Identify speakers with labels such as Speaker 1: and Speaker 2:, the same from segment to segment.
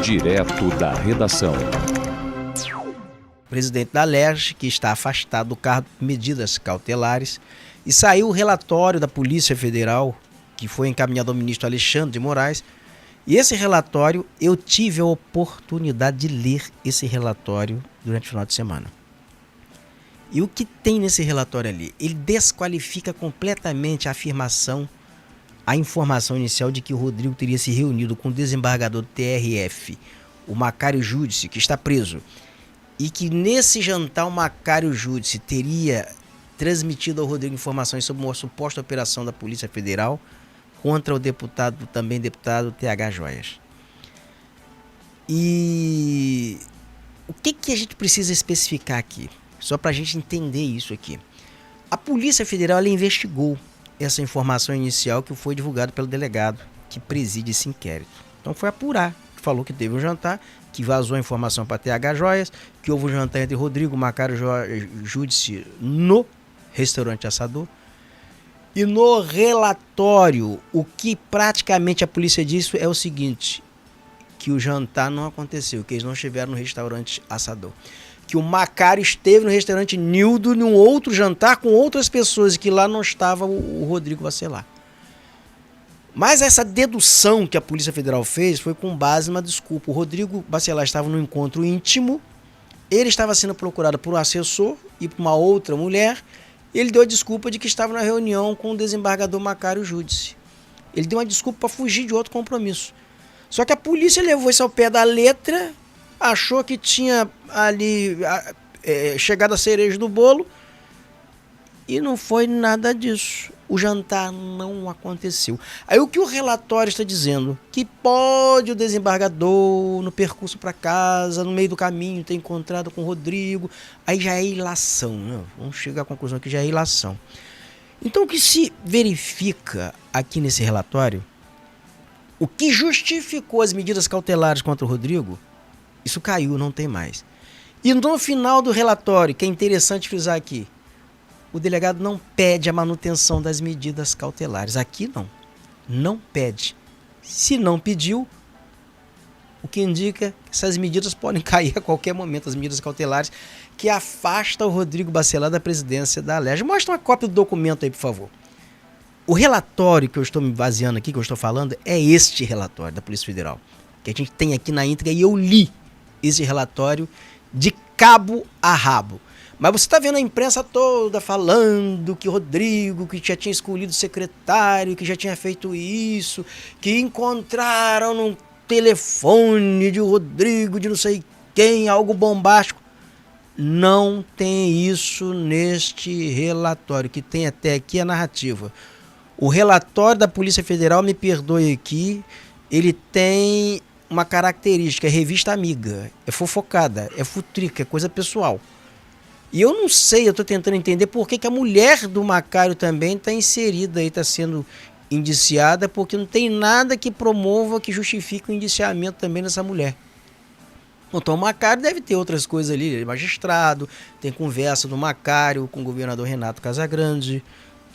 Speaker 1: Direto da redação.
Speaker 2: O presidente da Alerj, que está afastado do cargo por medidas cautelares, e saiu o relatório da Polícia Federal, que foi encaminhado ao ministro Alexandre de Moraes. E esse relatório, eu tive a oportunidade de ler esse relatório durante o final de semana. E o que tem nesse relatório ali? Ele desqualifica completamente a afirmação, a informação inicial de que o Rodrigo teria se reunido com o desembargador do TRF, o Macário Júdice, que está preso, e que nesse jantar o Macário Júdice teria transmitido ao Rodrigo informações sobre uma suposta operação da Polícia Federal contra o também deputado TH Joias. E o que a gente precisa especificar aqui? Só para a gente entender isso aqui. A Polícia Federal ela investigou essa informação inicial que foi divulgada pelo delegado que preside esse inquérito. Então foi apurar, falou que teve um jantar, que vazou a informação para TH Joias, que houve um jantar entre Rodrigo Macário Júdice no restaurante Assador. E no relatório, o que praticamente a polícia disse é o seguinte, que o jantar não aconteceu, que eles não estiveram no restaurante Assador. Que o Macário esteve no restaurante Nildo num outro jantar com outras pessoas e que lá não estava o Rodrigo Bacelar. Mas essa dedução que a Polícia Federal fez foi com base numa desculpa. O Rodrigo Bacelar estava num encontro íntimo, ele estava sendo procurado por um assessor e por uma outra mulher, e ele deu a desculpa de que estava na reunião com o desembargador Macário Júdice. Ele deu uma desculpa para fugir de outro compromisso. Só que a polícia levou isso ao pé da letra, achou que tinha ali chegado a cereja do bolo e não foi nada disso. O jantar não aconteceu. Aí o que o relatório está dizendo? Que pode o desembargador, no percurso para casa, no meio do caminho, ter encontrado com o Rodrigo. Aí já é ilação, né? Vamos chegar à conclusão que já é ilação. Então o que se verifica aqui nesse relatório, o que justificou as medidas cautelares contra o Rodrigo, isso caiu, não tem mais. E no final do relatório, que é interessante frisar aqui, o delegado não pede a manutenção das medidas cautelares. Aqui não pede. Se não pediu, o que indica que essas medidas podem cair a qualquer momento, as medidas cautelares que afastam o Rodrigo Bacelar da presidência da Alerj. Mostra uma cópia do documento aí, por favor. O relatório que eu estou me baseando aqui, que eu estou falando, é este relatório da Polícia Federal, que a gente tem aqui na íntegra, e eu li esse relatório de cabo a rabo. Mas você está vendo a imprensa toda falando que o Rodrigo, que já tinha escolhido o secretário, que já tinha feito isso, que encontraram no telefone de Rodrigo, de não sei quem, algo bombástico. Não tem isso neste relatório, que tem até aqui a narrativa. O relatório da Polícia Federal, me perdoe aqui, ele tem uma característica, é revista amiga, é fofocada, é futrica, é coisa pessoal. E eu não sei, eu estou tentando entender por que a mulher do Macário também está inserida aí, está sendo indiciada, porque não tem nada que promova, que justifique o indiciamento também dessa mulher. Então o Macário deve ter outras coisas ali, ele é magistrado, tem conversa do Macário com o governador Renato Casagrande,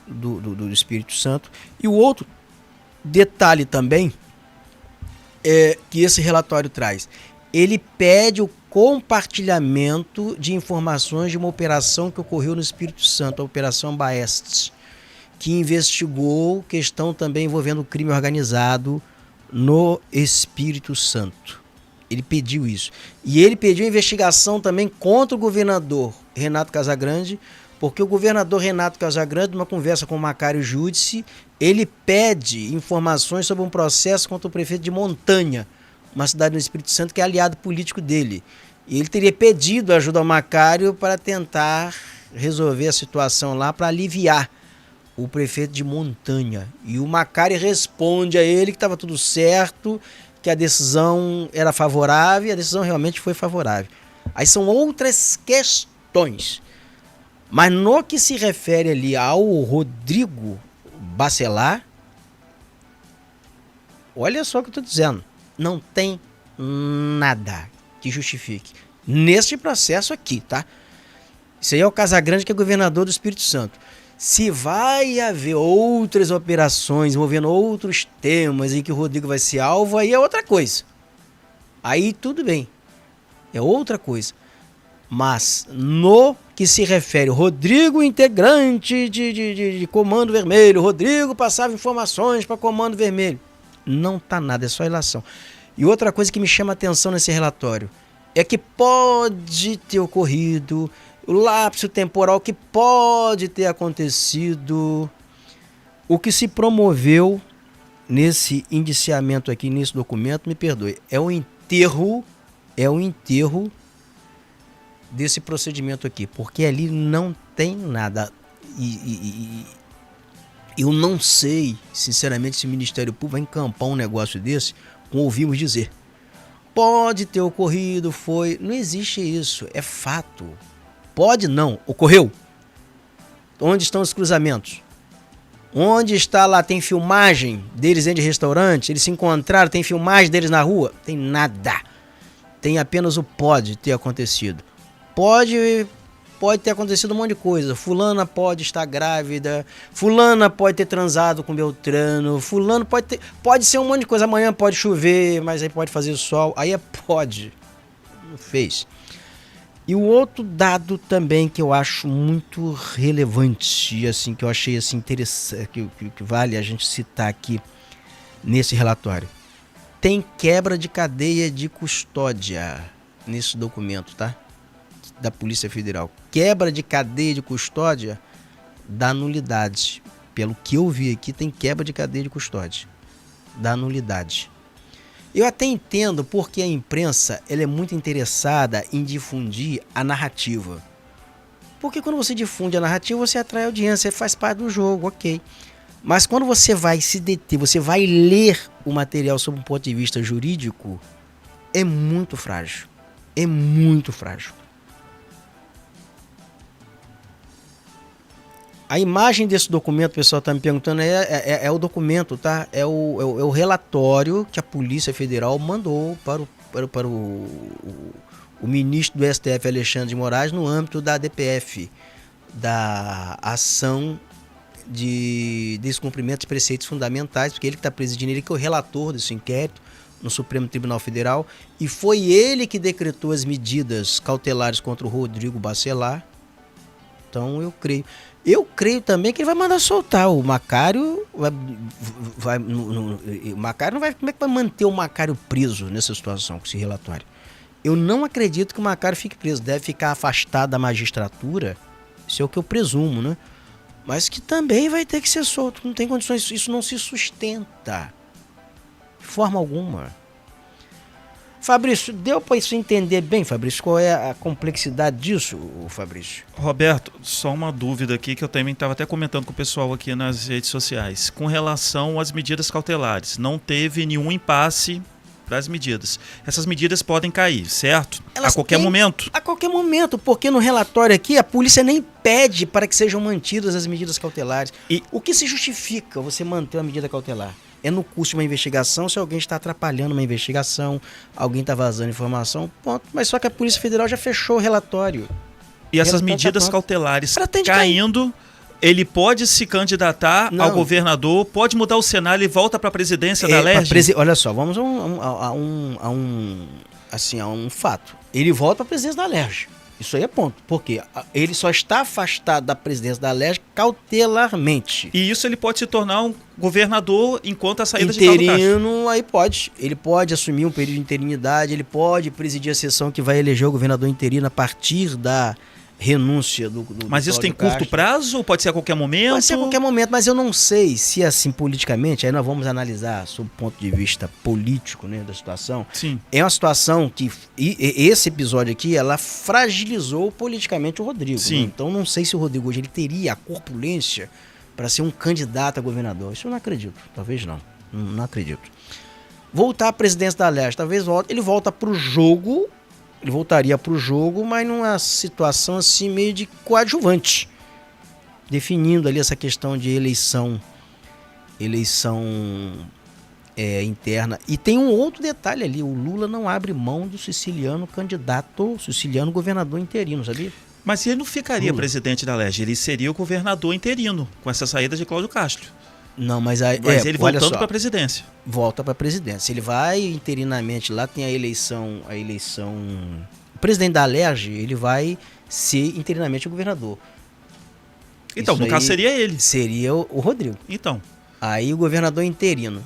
Speaker 2: do Espírito Santo. E o outro detalhe também é que esse relatório traz, ele pede o compartilhamento de informações de uma operação que ocorreu no Espírito Santo, a Operação Baestes, que investigou questão também envolvendo crime organizado no Espírito Santo. Ele pediu isso. E ele pediu investigação também contra o governador Renato Casagrande, porque o governador Renato Casagrande, numa conversa com o Macário Júdice, ele pede informações sobre um processo contra o prefeito de Montanha, uma cidade no Espírito Santo que é aliado político dele. E ele teria pedido ajuda ao Macário para tentar resolver a situação lá, para aliviar o prefeito de Montanha. E o Macário responde a ele que estava tudo certo, que a decisão era favorável, e a decisão realmente foi favorável. Aí são outras questões. Mas no que se refere ali ao Rodrigo Bacelar, olha só o que eu estou dizendo. Não tem nada que justifique. Neste processo aqui, tá? Isso aí é o Casagrande, que é governador do Espírito Santo. Se vai haver outras operações envolvendo outros temas em que o Rodrigo vai ser alvo, aí é outra coisa. Aí tudo bem, é outra coisa. Mas no que se refere, Rodrigo integrante de Comando Vermelho, Rodrigo passava informações para Comando Vermelho. Não tá nada, é só ilação. E outra coisa que me chama a atenção nesse relatório é que pode ter ocorrido, o lapso temporal que pode ter acontecido, o que se promoveu nesse indiciamento aqui, nesse documento, me perdoe, é o enterro desse procedimento aqui, porque ali não tem nada. E eu não sei, sinceramente, se o Ministério Público vai encampar um negócio desse, como ouvimos dizer. Pode ter ocorrido, foi. Não existe isso, é fato. Pode não, ocorreu. Onde estão os cruzamentos? Onde está lá? Tem filmagem deles dentro de restaurante? Eles se encontraram? Tem filmagem deles na rua? Tem nada. Tem apenas o pode ter acontecido. Pode ter acontecido um monte de coisa. Fulana pode estar grávida. Fulana pode ter transado com Beltrano. Fulano pode ser um monte de coisa. Amanhã pode chover, mas aí pode fazer sol. Aí pode. Não fez. E o outro dado também que eu acho muito relevante, assim, que eu achei assim, interessante, que vale a gente citar aqui nesse relatório. Tem quebra de cadeia de custódia nesse documento, tá? Da Polícia Federal. Quebra de cadeia de custódia dá nulidade. Pelo que eu vi aqui, tem quebra de cadeia de custódia. Dá nulidade. Eu até entendo porque a imprensa ela é muito interessada em difundir a narrativa. Porque quando você difunde a narrativa, você atrai audiência, você faz parte do jogo, ok. Mas quando você vai se deter, você vai ler o material sob um ponto de vista jurídico, é muito frágil. É muito frágil. A imagem desse documento, o pessoal está me perguntando, é o documento, tá? É o relatório que a Polícia Federal mandou para o ministro do STF, Alexandre de Moraes, no âmbito da DPF, da ação de descumprimento de preceitos fundamentais, porque ele que está presidindo, ele que é o relator desse inquérito no Supremo Tribunal Federal, e foi ele que decretou as medidas cautelares contra o Rodrigo Bacelar. Então eu creio também que ele vai mandar soltar o Macário. O Macário não vai. Como é que vai manter o Macário preso nessa situação, com esse relatório? Eu não acredito que o Macário fique preso. Deve ficar afastado da magistratura. Isso é o que eu presumo, né? Mas que também vai ter que ser solto. Não tem condições. Isso não se sustenta. De forma alguma. Fabrício, deu para isso entender bem, Fabrício? Qual é a complexidade disso, Fabrício?
Speaker 1: Roberto, só uma dúvida aqui que eu também estava até comentando com o pessoal aqui nas redes sociais. Com relação às medidas cautelares, não teve nenhum impasse para as medidas. Essas medidas podem cair, certo?
Speaker 2: Elas
Speaker 1: a qualquer momento?
Speaker 2: A qualquer momento, porque no relatório aqui a polícia nem pede para que sejam mantidas as medidas cautelares. E o que se justifica você manter uma medida cautelar? É no curso de uma investigação, se alguém está atrapalhando uma investigação, alguém está vazando informação, ponto. Mas só que a Polícia Federal já fechou o relatório.
Speaker 1: E essas medidas cautelares caindo, ele pode se candidatar ao governador, pode mudar o cenário e volta para a presidência da LERJ?
Speaker 2: Olha só, vamos a um fato. Ele volta para a presidência da LERJ. Isso aí é ponto. Porque ele só está afastado da presidência da LERJ cautelarmente.
Speaker 1: E isso ele pode se tornar um governador enquanto a saída
Speaker 2: interino,
Speaker 1: de Cláudio Castro.
Speaker 2: Aí pode. Ele pode assumir um período de interinidade, ele pode presidir a sessão que vai eleger o governador interino a partir da renúncia do
Speaker 1: Mas isso tem curto prazo ou pode ser a qualquer momento?
Speaker 2: Pode ser a qualquer momento, mas eu não sei se assim politicamente, aí nós vamos analisar sob o ponto de vista político, né, da situação.
Speaker 1: Sim.
Speaker 2: É uma situação que, esse episódio aqui, ela fragilizou politicamente o Rodrigo.
Speaker 1: Sim.
Speaker 2: Né? Então não sei se o Rodrigo hoje ele teria a corpulência para ser um candidato a governador. Isso eu não acredito, talvez não. Não acredito. Voltar à presidência da LERJ, talvez ele volta para o jogo. Ele voltaria para o jogo, mas numa situação assim meio de coadjuvante, definindo ali essa questão de eleição interna. E tem um outro detalhe ali, o Lula não abre mão do siciliano governador interino, sabia?
Speaker 1: Mas ele não ficaria presidente da LERJ, ele seria o governador interino, com essa saída de Cláudio Castro.
Speaker 2: Não, mas aí.
Speaker 1: Mas ele
Speaker 2: olha
Speaker 1: voltando
Speaker 2: só,
Speaker 1: para a presidência.
Speaker 2: volta para a presidência. Ele vai interinamente, lá tem a eleição. O presidente da Alerj, ele vai ser interinamente o governador.
Speaker 1: Então,
Speaker 2: Isso
Speaker 1: no caso
Speaker 2: aí
Speaker 1: seria ele.
Speaker 2: Seria o Rodrigo.
Speaker 1: Então,
Speaker 2: Aí o governador interino.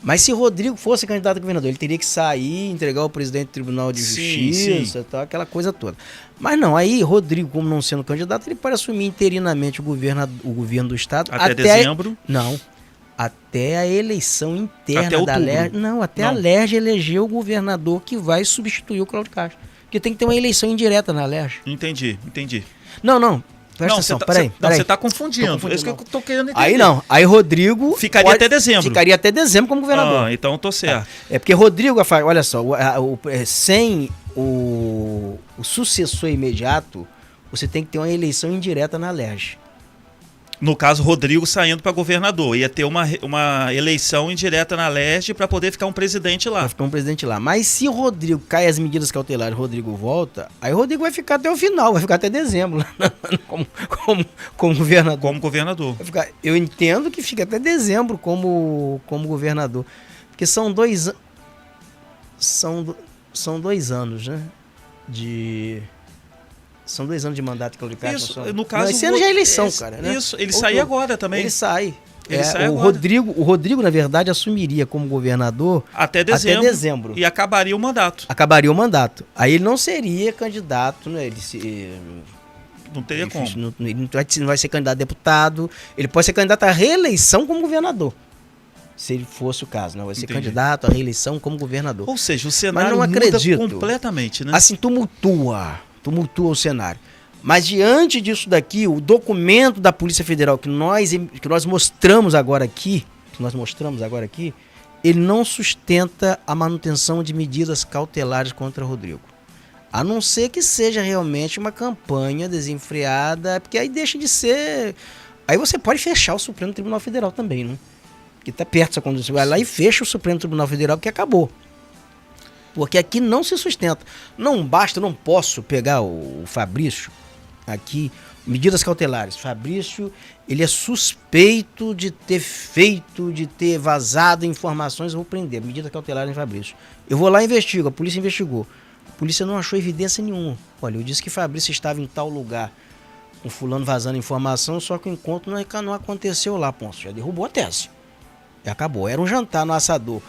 Speaker 2: Mas se Rodrigo fosse candidato a governador, ele teria que sair, entregar ao presidente do Tribunal de
Speaker 1: Sim,
Speaker 2: Justiça, tal, aquela coisa toda. Mas não, aí Rodrigo, como não sendo candidato, ele pode assumir interinamente o governo do estado
Speaker 1: até dezembro.
Speaker 2: Não, até a eleição interna
Speaker 1: Até
Speaker 2: da
Speaker 1: outubro.
Speaker 2: Alerj. Não, até a
Speaker 1: Não.
Speaker 2: Alerj eleger o governador que vai substituir o Cláudio Castro. Porque tem que ter uma eleição indireta na Alerj.
Speaker 1: Entendi.
Speaker 2: Não. Presta atenção, peraí.
Speaker 1: Você está confundindo.
Speaker 2: Tô confundindo,
Speaker 1: É isso que eu tô querendo entender.
Speaker 2: Aí não, aí Rodrigo...
Speaker 1: Ficaria até dezembro.
Speaker 2: Ficaria até dezembro como governador.
Speaker 1: Ah, então eu tô certo.
Speaker 2: É porque Rodrigo, olha só, sem o sucessor imediato, você tem que ter uma eleição indireta na Alerj.
Speaker 1: No caso, Rodrigo saindo para governador. Ia ter uma eleição indireta na Alerj para poder ficar um presidente lá.
Speaker 2: Vai ficar um presidente lá. Mas se Rodrigo cai as medidas cautelares, Rodrigo volta, aí Rodrigo vai ficar até o final, vai ficar até dezembro lá, como governador.
Speaker 1: Como governador.
Speaker 2: Eu entendo que fica até dezembro como governador. Porque são 2 anos. São 2 anos, né? São 2 anos de mandato que Cláudio Castro.
Speaker 1: Isso, no caso...
Speaker 2: Esse ano já é eleição, cara. Né?
Speaker 1: Isso, ele sai agora também.
Speaker 2: Ele sai.
Speaker 1: Ele sai
Speaker 2: o
Speaker 1: agora.
Speaker 2: Rodrigo, na verdade, assumiria como governador
Speaker 1: Até dezembro. E acabaria o mandato.
Speaker 2: Acabaria o mandato. Aí ele não seria candidato, né?
Speaker 1: Não teria como.
Speaker 2: Ele não vai ser candidato a deputado. Ele pode ser candidato à reeleição como governador. Se ele fosse o caso, não vai ser candidato à reeleição como governador.
Speaker 1: Ou seja, o cenário
Speaker 2: muda
Speaker 1: completamente, né?
Speaker 2: Assim, tumultua o cenário. Mas diante disso daqui, o documento da Polícia Federal que nós mostramos agora aqui, ele não sustenta a manutenção de medidas cautelares contra Rodrigo. A não ser que seja realmente uma campanha desenfreada, porque aí deixa de ser... Aí você pode fechar o Supremo Tribunal Federal também, né? Porque está perto dessa condição. Você vai lá e fecha o Supremo Tribunal Federal, que acabou. Porque aqui não se sustenta. Não basta, não posso pegar o Fabrício aqui, medidas cautelares. Fabrício, ele é suspeito de ter vazado informações, eu vou prender. Medidas cautelares em Fabrício. Eu vou lá e investigo, a polícia investigou. A polícia não achou evidência nenhuma. Olha, eu disse que Fabrício estava em tal lugar com fulano vazando informação, só que o encontro não aconteceu lá, Ponço. Já derrubou a tese. E acabou. Era um jantar no assador.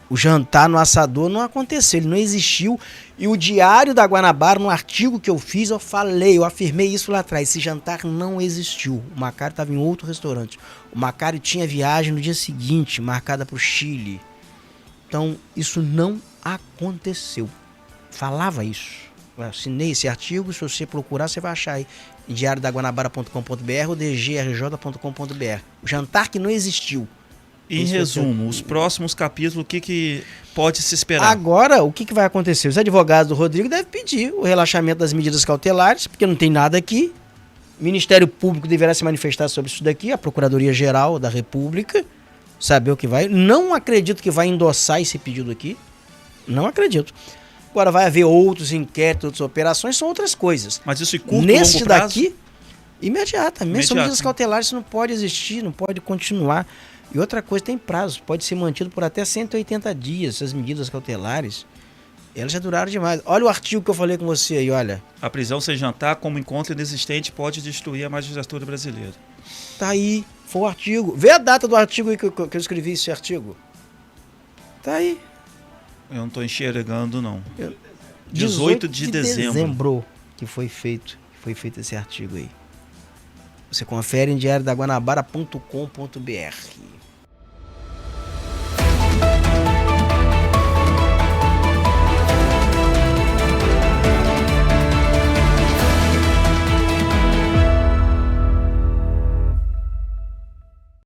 Speaker 2: O jantar no assador não aconteceu, ele não existiu. E o Diário da Guanabara, no artigo que eu fiz, eu afirmei isso lá atrás. Esse jantar não existiu. O Macário estava em outro restaurante. O Macário tinha viagem no dia seguinte, marcada para o Chile. Então, isso não aconteceu. Falava isso. Eu assinei esse artigo, se você procurar, você vai achar aí. Em diariodaguanabara.com.br ou dgrj.com.br. O jantar que não existiu.
Speaker 1: Em resumo, os próximos capítulos, o que pode se esperar?
Speaker 2: Agora, o que vai acontecer? Os advogados do Rodrigo devem pedir o relaxamento das medidas cautelares, porque não tem nada aqui. O Ministério Público deverá se manifestar sobre isso daqui, a Procuradoria-Geral da República, saber o que vai. Não acredito que vai endossar esse pedido aqui. Não acredito. Agora vai haver outros inquéritos, outras operações, são outras coisas.
Speaker 1: Mas isso em curto,
Speaker 2: neste
Speaker 1: longo prazo?
Speaker 2: Daqui, imediatamente. São medidas cautelares, isso não pode existir, não pode continuar. E outra coisa, tem prazo, pode ser mantido por até 180 dias, essas medidas cautelares. Elas já duraram demais. Olha o artigo que eu falei com você aí, olha.
Speaker 1: A prisão sem jantar como encontro inexistente pode destruir a magistratura brasileira.
Speaker 2: Tá aí, foi o artigo. Vê a data do artigo aí que eu escrevi esse artigo. Tá aí.
Speaker 1: Eu não estou enxergando, não. 18 de dezembro.
Speaker 2: Que foi feito esse artigo aí. Você confere em diariodaguanabara.com.br.